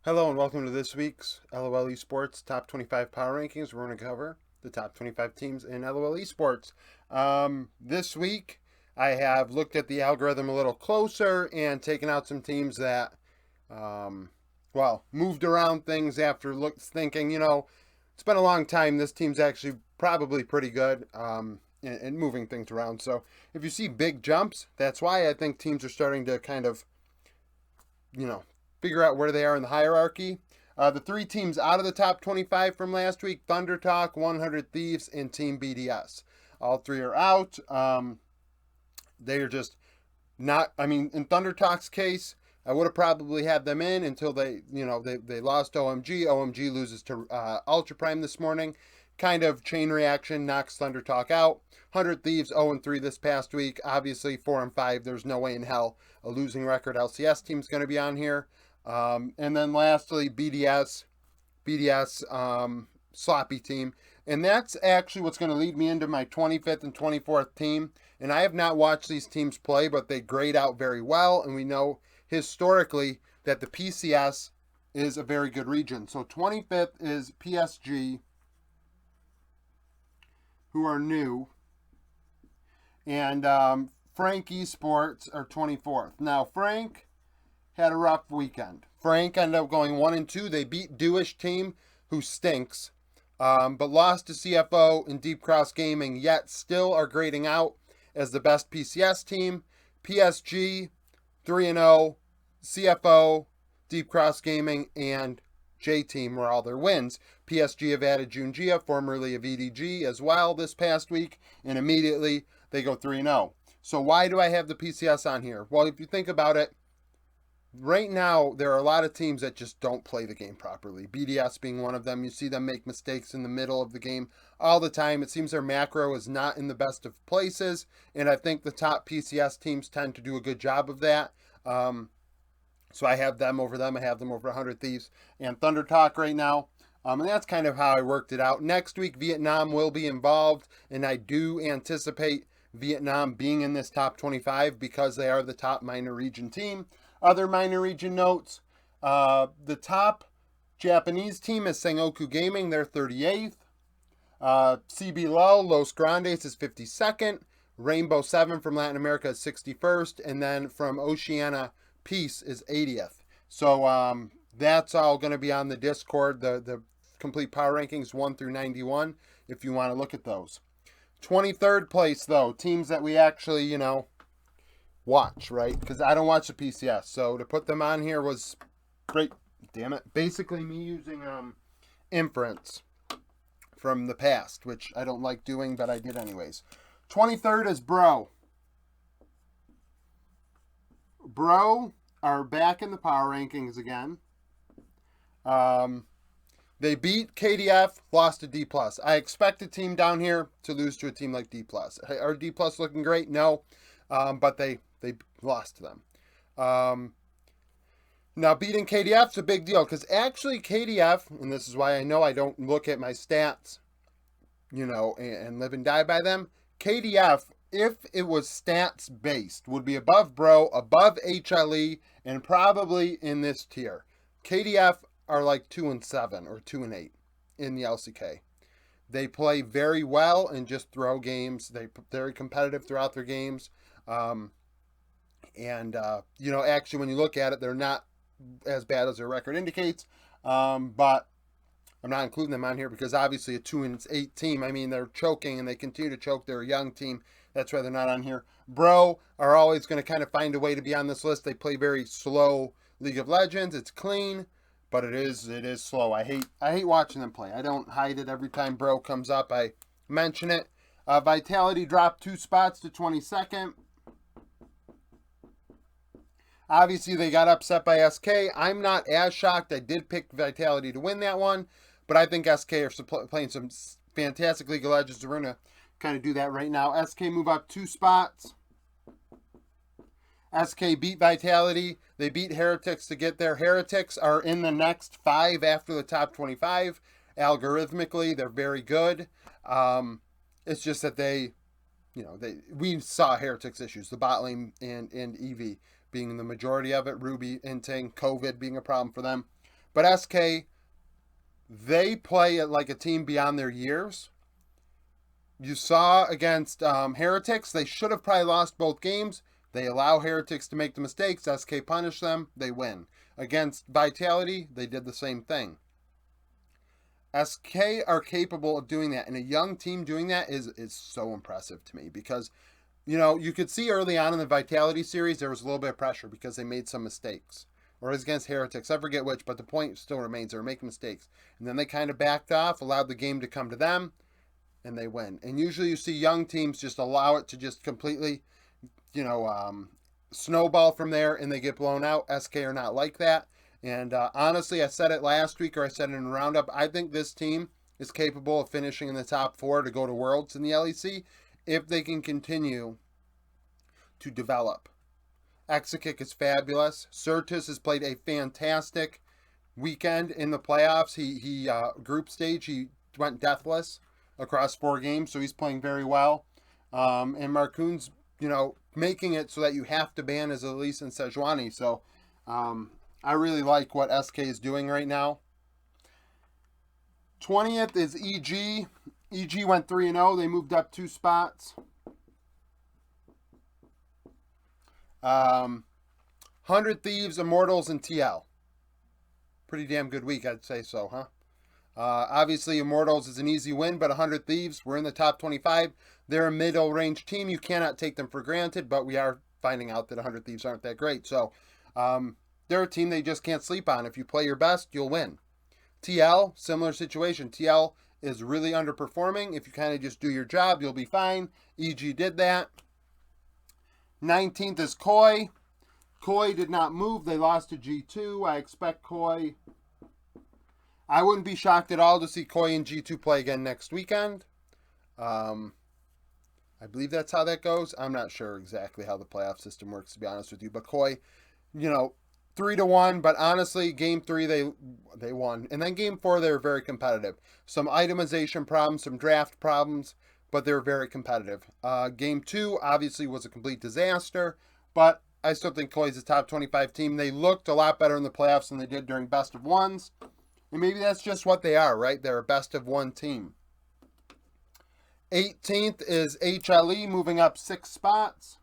Hello and welcome to this week's Lol Esports Top 25 Power Rankings. We're going to cover the top 25 teams in Lol Esports. This week, I have looked at the algorithm a little closer and taken out some teams that, moved around things after thinking, it's been a long time. This team's actually probably pretty good in moving things around. So if you see big jumps, that's why I think teams are starting to kind of you know, figure out where they are in the hierarchy. The three teams out of the top 25 from last week: Thunder Talk, 100 Thieves, and Team BDS. All three are out. They are just not. I mean, in Thunder Talk's case, I would have probably had them in until they lost OMG. OMG loses to Ultra Prime this morning. Kind of chain reaction knocks Thunder Talk out. 100 Thieves 0-3 this past week. Obviously 4-5. There's no way in hell a losing record LCS team's going to be on here. And then lastly, BDS. BDS sloppy team. And that's actually what's going to lead me into my 25th and 24th team. And I have not watched these teams play, but they grade out very well. And we know historically that the PCS is a very good region. So 25th is PSG, who are new. And Frank Esports are 24th. Now, Frank had a rough weekend. Frank ended up going 1-2. They beat Dewish team, who stinks, but lost to CFO and Deep Cross Gaming, yet still are grading out as the best PCS team. PSG 3-0, CFO, Deep Cross Gaming, and J Team were all their wins. PSG have added Junjia, formerly of EDG, as well this past week, and immediately they go 3-0. So why do I have the PCS on here? Well, if you think about it, right now there are a lot of teams that just don't play the game properly. BDS being one of them. You see them make mistakes in the middle of the game all the time. It seems their macro is not in the best of places, and I think the top PCS teams tend to do a good job of that. So I have them over them. I have them over 100 Thieves and Thunder Talk right now. And that's kind of how I worked it out. Next week, Vietnam will be involved, and I do anticipate Vietnam being in this top 25 because they are the top minor region team. Other minor region notes: the top Japanese team is Sengoku Gaming. They're 38th. CB Lol, Los Grandes is 52nd. Rainbow 7 from Latin America is 61st. And then from Oceania, Peace is 80th. So that's all going to be on the Discord, the complete power rankings 1 through 91, if you want to look at those. 23rd place, though, teams that we actually, watch, right? Because I don't watch the PCS. So to put them on here was great. Damn it. Basically, me using inference from the past, which I don't like doing, but I did anyways. 23rd is Bro. Bro are back in the power rankings again. They beat KDF, lost to D+. I expect a team down here to lose to a team like D+. Are D+ looking great? No. But they lost to them. Now, beating KDF is a big deal because actually KDF, and this is why I know I don't look at my stats, and live and die by them. KDF, if it was stats based, would be above Bro, above HLE, and probably in this tier. KDF are like 2-7 or 2-8 in the LCK. They play very well and just throw games. They're very competitive throughout their games. Actually, when you look at it, they're not as bad as their record indicates. But I'm not including them on here because obviously a 2-8 team, I mean, they're choking and they continue to choke. They're a young team. That's why they're not on here. Bro are always going to kind of find a way to be on this list. They play very slow League of Legends. It's clean, but it is slow. I hate watching them play. I don't hide it every time Bro comes up. I mention it. Vitality dropped 2 spots to 22nd. Obviously, they got upset by SK. I'm not as shocked. I did pick Vitality to win that one, but I think SK are playing some fantastic League of Legends. We're going to kind of do that right now. SK move up 2 spots. SK beat Vitality. They beat Heretics to get there. Heretics are in the next 5 after the top 25. Algorithmically, they're very good. It's just that we saw Heretics issues, the bot lane and EV being the majority of it, Ruby, Inting, COVID being a problem for them. But SK, they play like a team beyond their years. You saw against Heretics, they should have probably lost both games. They allow Heretics to make the mistakes. SK punish them. They win. Against Vitality, they did the same thing. SK are capable of doing that, and a young team doing that is so impressive to me because, you could see early on in the Vitality series there was a little bit of pressure because they made some mistakes. Or it was against Heretics, I forget which, but the point still remains they were making mistakes. And then they kind of backed off, allowed the game to come to them, and they win. And usually you see young teams just allow it to just completely, snowball from there, and they get blown out. SK are not like that. And honestly, I said it last week, or I said it in a roundup, I think this team is capable of finishing in the top 4 to go to Worlds in the LEC if they can continue to develop. Exekick is fabulous. Certus has played a fantastic weekend in the playoffs. He group stage, he went deathless across 4 games, so he's playing very well. And Marcoon's, making it so that you have to ban as Elise and Sejuani. So I really like what SK is doing right now. 20th is EG. EG went 3-0. They moved up 2 spots. 100 Thieves, Immortals, and TL. Pretty damn good week, I'd say so, huh? Obviously, Immortals is an easy win, but 100 Thieves, we're in the top 25. They're a middle range team. You cannot take them for granted, but we are finding out that 100 Thieves aren't that great. So, they're a team they just can't sleep on. If you play your best, you'll win. TL, similar situation. TL is really underperforming. If you kind of just do your job, you'll be fine. EG did that. 19th is Koi. Koi did not move. They lost to G2. I expect Koi. I wouldn't be shocked at all to see Koi and G2 play again next weekend. I believe that's how that goes. I'm not sure exactly how the playoff system works, to be honest with you. But Koi, 3-1. But honestly, game 3 they won, and then game 4 they were very competitive. Some itemization problems, some draft problems, but they were very competitive. Game 2 obviously was a complete disaster, but I still think Koi's a top 25 team. They looked a lot better in the playoffs than they did during best of ones. And maybe that's just what they are, right? They're a best of 1 team. 18th is HLE, moving up 6 spots.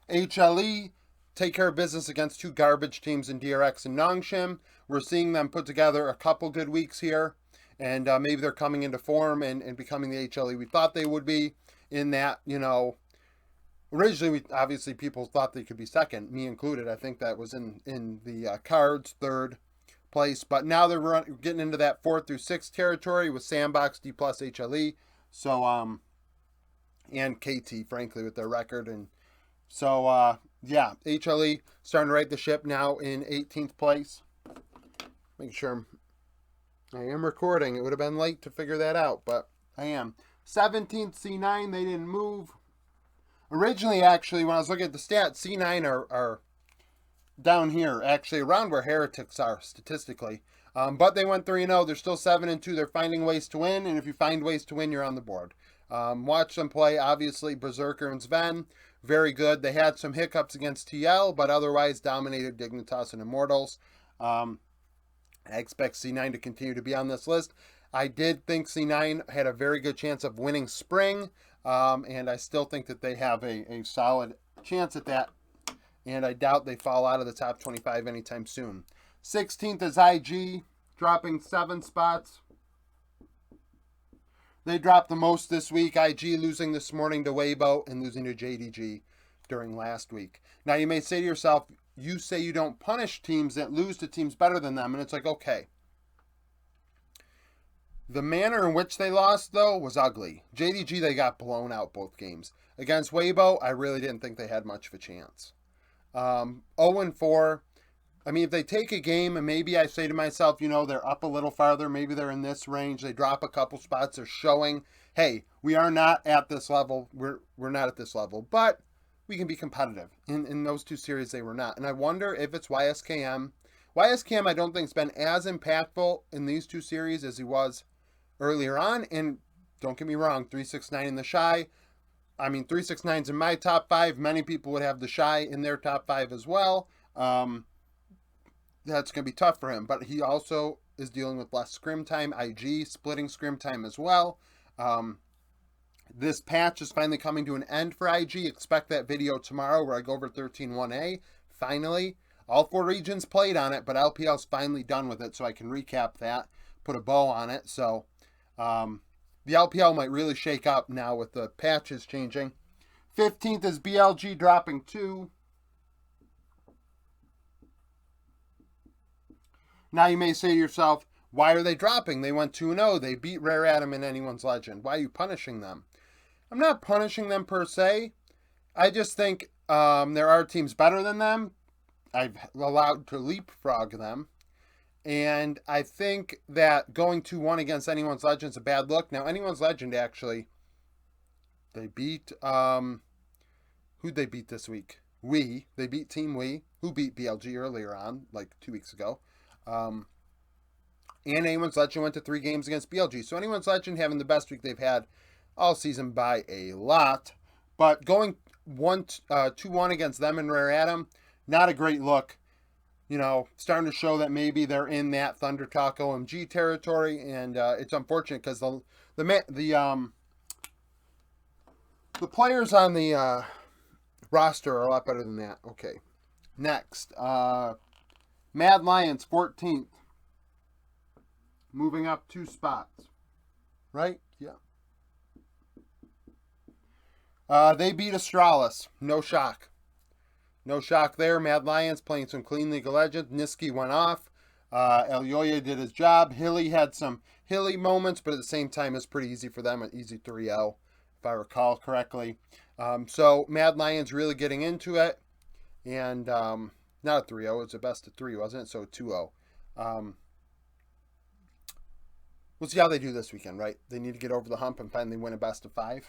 HLE take care of business against 2 garbage teams in DRX and Nongshim. We're seeing them put together a couple good weeks here. And maybe they're coming into form and becoming the HLE we thought they would be. In that, originally, obviously, people thought they could be second, me included. I think that was in the cards, 3rd place. But now they're getting into that 4th through 6th territory with Sandbox, D+, HLE. So, and KT, frankly, with their record. And so, yeah, HLE starting to right the ship now in 18th place. Make sure I am recording. It would have been late to figure that out, but I am. 17th, C9, they didn't move. Originally, actually, when I was looking at the stats, C9 are down here, actually, around where Heretics are, statistically. But they went 3-0. They're still 7-2. They're finding ways to win, and if you find ways to win, you're on the board. Watch them play, obviously, Berserker and Sven. Very good. They had some hiccups against TL, but otherwise dominated Dignitas and Immortals. I expect C9 to continue to be on this list. I did think C9 had a very good chance of winning Spring, and I still think that they have a solid chance at that, and I doubt they fall out of the top 25 anytime soon. 16th is IG, dropping 7 spots. They dropped the most this week. IG losing this morning to Weibo and losing to JDG during last week. Now, you may say to yourself, you say you don't punish teams that lose to teams better than them, and it's like, okay. The manner in which they lost, though, was ugly. JDG, they got blown out both games. Against Weibo, I really didn't think they had much of a chance. 0-4. I mean, if they take a game, and maybe I say to myself, they're up a little farther. Maybe they're in this range. They drop a couple spots. They're showing, hey, we are not at this level. We're not at this level. But we can be competitive. In those 2 series, they were not. And I wonder if it's YSKM. YSKM, I don't think, has been as impactful in these 2 series as he was earlier on, and don't get me wrong, 369 in the Shy, I mean, 369's in my top 5. Many people would have the Shy in their top 5 as well. That's going to be tough for him. But he also is dealing with less scrim time. IG splitting scrim time as well. This patch is finally coming to an end for IG. Expect that video tomorrow where I go over 13-1A. Finally, all 4 regions played on it, but LPL's finally done with it, so I can recap that, put a bow on it. So the LPL might really shake up now with the patches changing. 15th is BLG dropping 2. Now you may say to yourself, why are they dropping? They went 2-0. They beat Rare Atom in Anyone's Legend. Why are you punishing them? I'm not punishing them per se. I just think there are teams better than them. I've allowed to leapfrog them. And I think that going 2-1 against Anyone's Legend is a bad look. Now, Anyone's Legend, actually, they beat... who'd they beat this week? They beat Team who beat BLG earlier on, like 2 weeks ago. And Anyone's Legend went to 3 games against BLG. So Anyone's Legend having the best week they've had all season by a lot. But going 2-1 against them and Rare Atom, not a great look. You know, starting to show that maybe they're in that Thunder Talk OMG territory, and it's unfortunate because the players on the roster are a lot better than that. Okay, next, Mad Lions 14th, moving up 2 spots, right? Yeah. They beat Astralis. No shock. No shock there. Mad Lions playing some clean League of Legends. Niski went off. Elyoya did his job. Hilly had some Hilly moments, but at the same time, it's pretty easy for them. An easy 3-0, if I recall correctly. So Mad Lions really getting into it. And not a 3-0. It's a best of 3, wasn't it? So 2-0. We'll see how they do this weekend, right? They need to get over the hump and finally win a best of 5.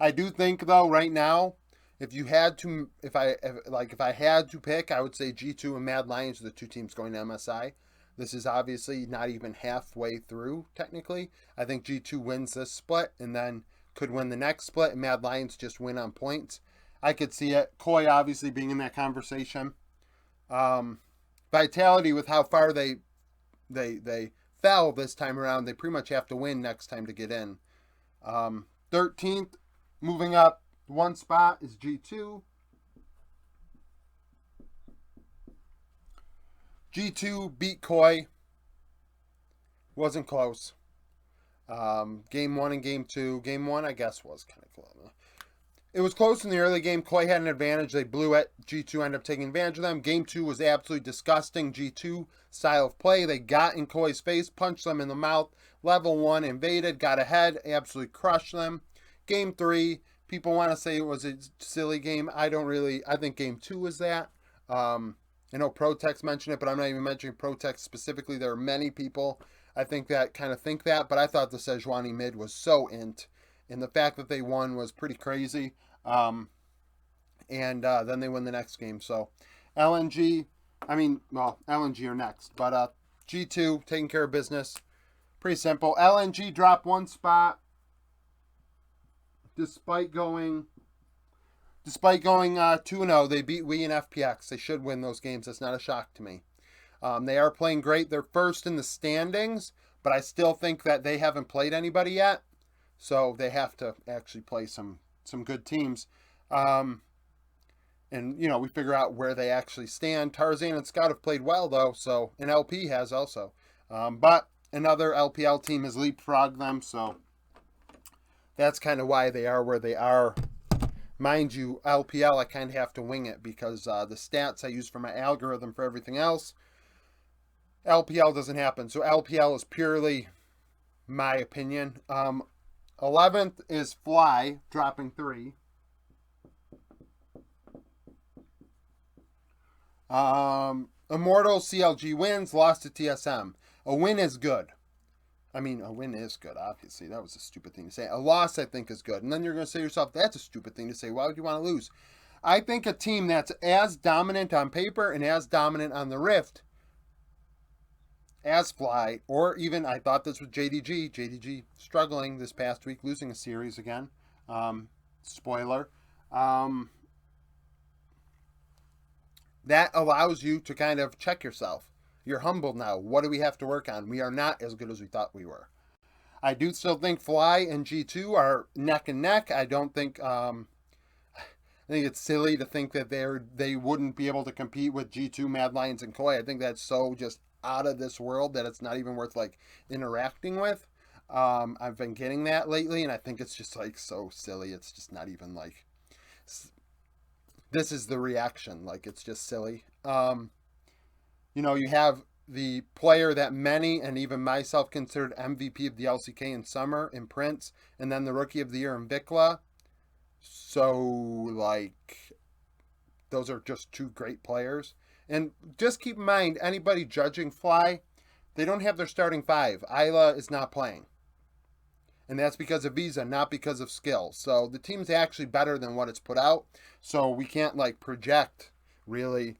I do think though right now, if I had to pick, I would say G2 and Mad Lions are the 2 teams going to MSI. This is obviously not even halfway through technically. I think G2 wins this split and then could win the next split, and Mad Lions just win on points. I could see it. Koi obviously being in that conversation. Vitality with how far they fell this time around, they pretty much have to win next time to get in. 13th, moving up 1 spot, is G2. G2 beat Koi. Wasn't close. Game 1 and Game 2. Game 1, I guess, was kind of close. It was close in the early game. Koi had an advantage. They blew it. G2 ended up taking advantage of them. Game 2 was absolutely disgusting. G2 style of play. They got in Koi's face, punched them in the mouth. Level 1 invaded, got ahead, absolutely crushed them. Game 3, people want to say it was a silly game. I think Game 2 was that. I know Protex mentioned it, but I'm not even mentioning Protex specifically. There are many people I think that kind of think that, but I thought the Sejuani mid was so int. And the fact that they won was pretty crazy. And then they win the next game. So LNG are next. But G2 taking care of business. Pretty simple. LNG dropped 1 spot. Despite going 2-0, they beat Wii and FPX. They should win those games. That's not a shock to me. They are playing great. They're first in the standings, but I still think that they haven't played anybody yet. So they have to actually play some good teams. And, we figure out where they actually stand. Tarzan and Scout have played well, though, so, and LP has also. But another LPL team has leapfrogged them, so that's kind of why they are where they are. Mind you, LPL, I kind of have to wing it because the stats I use for my algorithm for everything else, LPL doesn't happen. So LPL is purely my opinion. 11th is Fly, dropping 3. Immortal CLG wins, lost to TSM. A win is good. A win is good, obviously. That was a stupid thing to say. A loss, I think, is good. And then you're going to say to yourself, that's a stupid thing to say. Why would you want to lose? I think a team that's as dominant on paper and as dominant on the Rift as Fly, or even I thought this was JDG. JDG struggling this past week, losing a series again. Spoiler. That allows you to kind of check yourself. You're humbled now. What do we have to work on? We are not as good as we thought we were. I do still think Fly and G2 are neck and neck. I don't think. I think it's silly to think that they wouldn't be able to compete with G2, Mad Lions, and Koi. I think that's so just out of this world that it's not even worth like interacting with. I've been getting that lately, and I think it's just like so silly. It's just not even like this is the reaction. Like it's just silly. You have the player that many and even myself considered MVP of the LCK in summer in Prince, and then the Rookie of the Year in Vikla. So, like, those are just two great players. And just keep in mind, anybody judging Fly, they don't have their starting five. Isla is not playing. And that's because of visa, not because of skill. So the team's actually better than what it's put out. So we can't, like, project, really,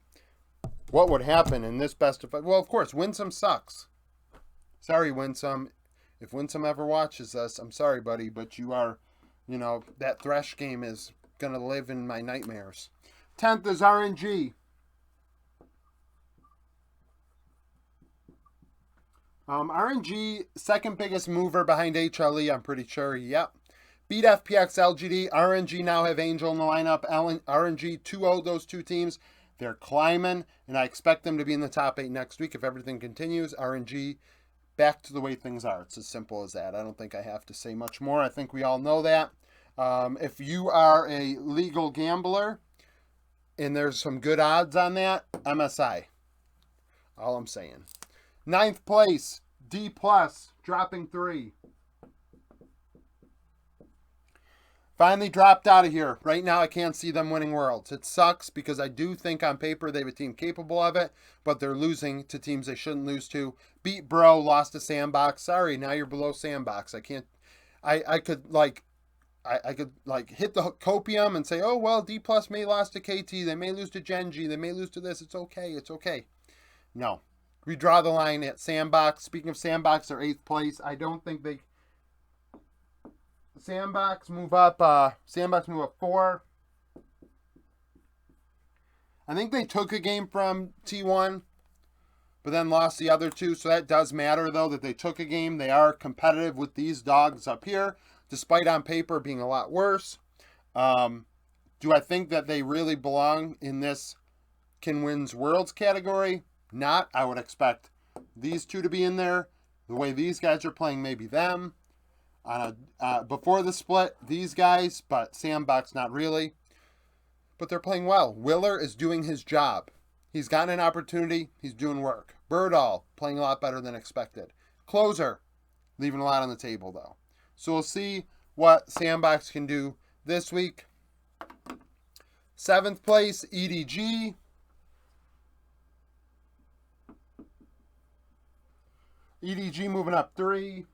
what would happen in this best of five. Well, of course, Winsome sucks. Sorry, Winsome. If Winsome ever watches us, I'm sorry, buddy, but you are... that Thresh game is going to live in my nightmares. 10th is RNG. RNG, second biggest mover behind HLE, I'm pretty sure. Yep. Beat FPX, LGD. RNG now have Angel in the lineup. RNG 2-0 those two teams. They're climbing, and I expect them to be in the top 8 next week if everything continues. RNG back to the way things are. It's as simple as that. I don't think I have to say much more. I think we all know that. If you are a legal gambler and there's some good odds on that, MSI. All I'm saying. 9th place, D+, dropping 3. Finally dropped out of here. Right now I can't see them winning Worlds. It sucks because I do think on paper they have a team capable of it, but they're losing to teams they shouldn't lose to. Beat Bro, lost to Sandbox. Sorry, now you're below Sandbox. I can't... I could hit the copium and say, oh, well, D+ may lose to KT. They may lose to Genji. They may lose to this. It's okay. It's okay. No. We draw the line at Sandbox. Speaking of Sandbox, they're 8th place. I don't think they... Sandbox move up 4. I think they took a game from T1, but then lost the other 2. So that does matter, though, that they took a game. They are competitive with these dogs up here, despite on paper being a lot worse. Do I think that they really belong in this Can Wins Worlds category? Not. I would expect these two to be in there. The way these guys are playing, maybe them. Before the split, these guys, but Sandbox not really. But they're playing well. Willer is doing his job. He's gotten an opportunity. He's doing work. Birdall, playing a lot better than expected. Closer, leaving a lot on the table, though. So we'll see what Sandbox can do this week. 7th place, EDG. EDG moving up 3.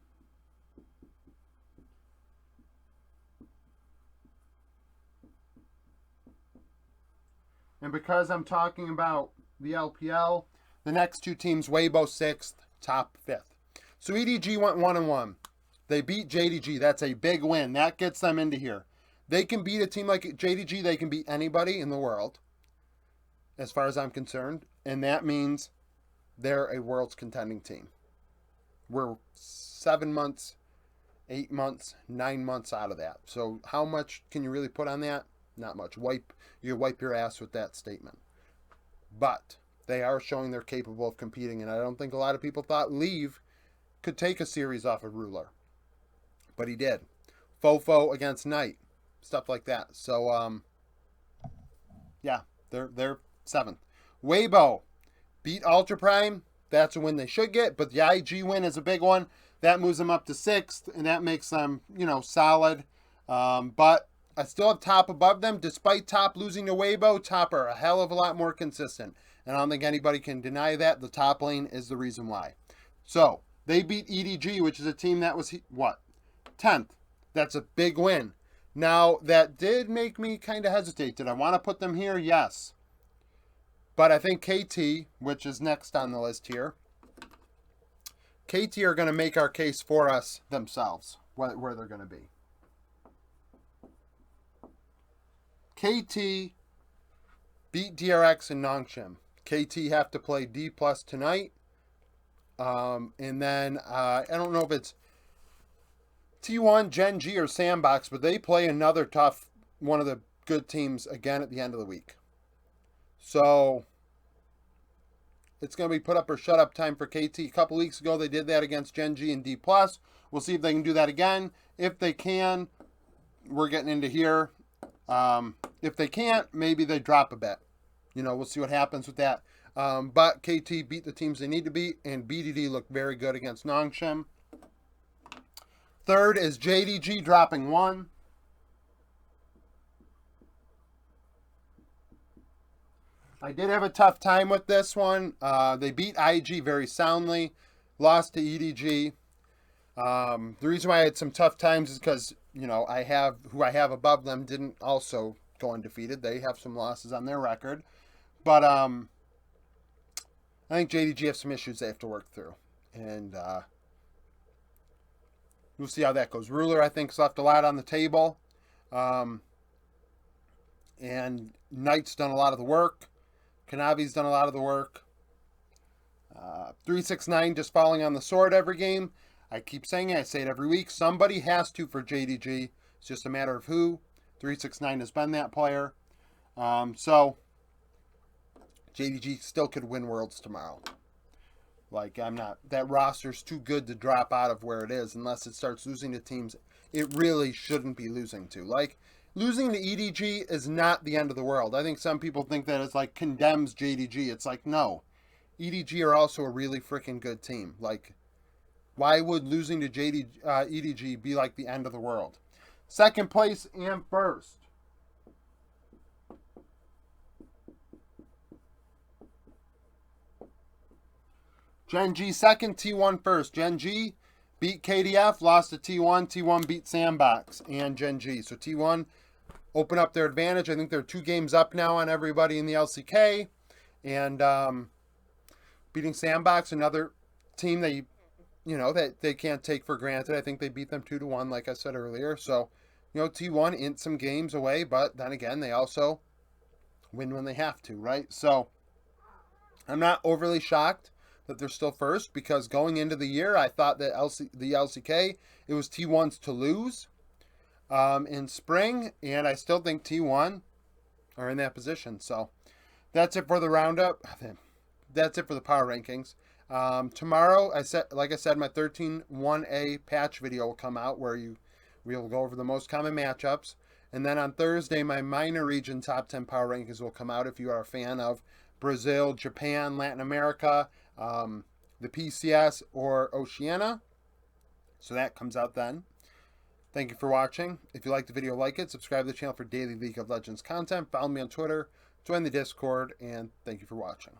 And because I'm talking about the LPL, the next two teams, Weibo 6th, top 5th. So EDG went 1-1. They beat JDG. That's a big win. That gets them into here. They can beat a team like JDG. They can beat anybody in the world, as far as I'm concerned. And that means they're a Worlds contending team. We're 7 months, 8 months, 9 months out of that. So how much can you really put on that? Not much. You wipe your ass with that statement. But they are showing they're capable of competing, and I don't think a lot of people thought Leave could take a series off of Ruler. But he did. Fofo against Knight. Stuff like that. So, yeah, they're 7th. Weibo beat Ultra Prime. That's a win they should get, but the IG win is a big one. That moves them up to 6th, and that makes them, solid. But I still have Top above them. Despite Top losing to Weibo, Top are a hell of a lot more consistent. And I don't think anybody can deny that. The top lane is the reason why. So, they beat EDG, which is a team that was, 10th. That's a big win. Now, that did make me kind of hesitate. Did I want to put them here? Yes. But I think KT, which is next on the list here, KT are going to make our case for us themselves, where they're going to be. KT beat DRX and Nongshim. KT have to play D+ tonight. And then I don't know if it's T1, Gen G, or Sandbox, but they play another tough, one of the good teams again at the end of the week. So it's going to be put up or shut up time for KT. A couple weeks ago, they did that against Gen G and D+. We'll see if they can do that again. If they can, we're getting into here. If they can't, maybe they drop a bit. We'll see what happens with that. But KT beat the teams they need to beat, and BDD looked very good against Nongshim. Third is JDG dropping 1. I did have a tough time with this one. They beat IG very soundly, lost to EDG. The reason why I had some tough times is because, I have who I have above them didn't also go undefeated. They have some losses on their record. But I think JDG have some issues they have to work through. And we'll see how that goes. Ruler, I think, has left a lot on the table. And Knight's done a lot of the work. Kanavi's done a lot of the work. 369 just falling on the sword every game. I keep saying it. I say it every week. Somebody has to for JDG. It's just a matter of who. 369 has been that player. So JDG still could win Worlds tomorrow. That roster's too good to drop out of where it is unless it starts losing to teams it really shouldn't be losing to. Losing to EDG is not the end of the world. I think some people think that it's condemns JDG. It's no. EDG are also a really freaking good team. Why would losing to EDG be the end of the world? Second place and first. Gen G second, T1 first. Gen G beat KDF, lost to T1. T1 beat Sandbox and Gen G. So T1 open up their advantage. I think they're 2 games up now on everybody in the LCK. And beating Sandbox, another team that they can't take for granted. I think they beat them 2-1, like I said earlier. So, T1 in some games away, but then again, they also win when they have to, right? So, I'm not overly shocked that they're still first, because going into the year, I thought that the LCK, it was T1's to lose in spring, and I still think T1 are in that position. So, that's it for the roundup. That's it for the power rankings. Tomorrow, like I said, my 13-1A patch video will come out where we'll go over the most common matchups. And then on Thursday, my minor region top 10 power rankings will come out if you are a fan of Brazil, Japan, Latin America, the PCS, or Oceania. So that comes out then. Thank you for watching. If you liked the video, like it. Subscribe to the channel for daily League of Legends content. Follow me on Twitter. Join the Discord. And thank you for watching.